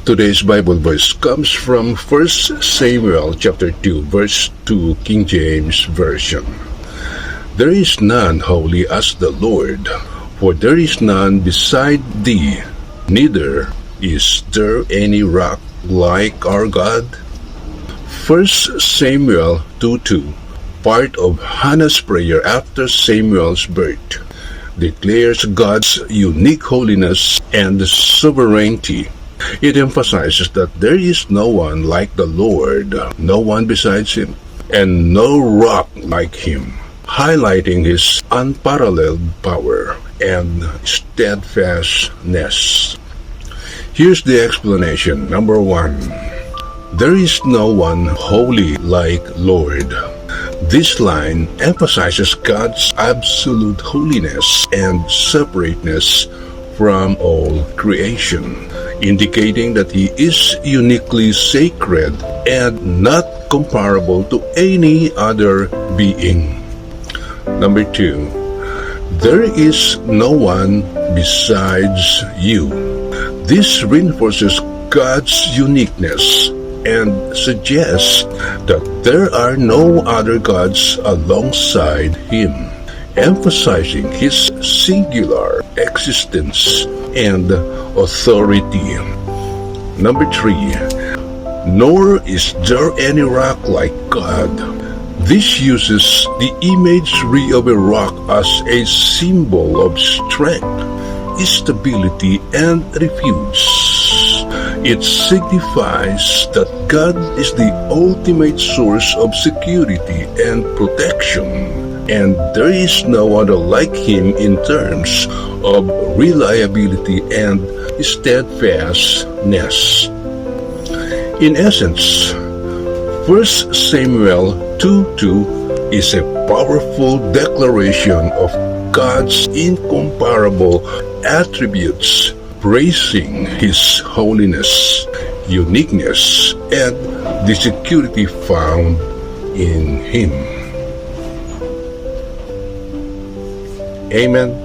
Today's Bible verse comes from 1 Samuel chapter 2, verse 2, King James Version. There is none holy as the Lord, for there is none beside thee, neither is there any rock like our God. 1 Samuel 2:2, part of Hannah's prayer after Samuel's birth, declares God's unique holiness and sovereignty. It emphasizes that there is no one like the Lord, no one besides him, and no rock like him, highlighting his unparalleled power and steadfastness. Here's the explanation. Number 1. There is no one holy like Lord. This line emphasizes God's absolute holiness and separateness from all creation, indicating that He is uniquely sacred and not comparable to any other being. Number 2. There is no one besides you. This reinforces God's uniqueness and suggests that there are no other gods alongside Him, emphasizing His singular existence and authority. Number 3. Nor is there any rock like God. This uses the imagery of a rock as a symbol of strength, stability, and refuge. It signifies that God is the ultimate source of security and protection, and there is no other like Him in terms of reliability and steadfastness. In essence, 1 Samuel 2:2 is a powerful declaration of God's incomparable attributes, praising His holiness, uniqueness, and the security found in Him. Amen.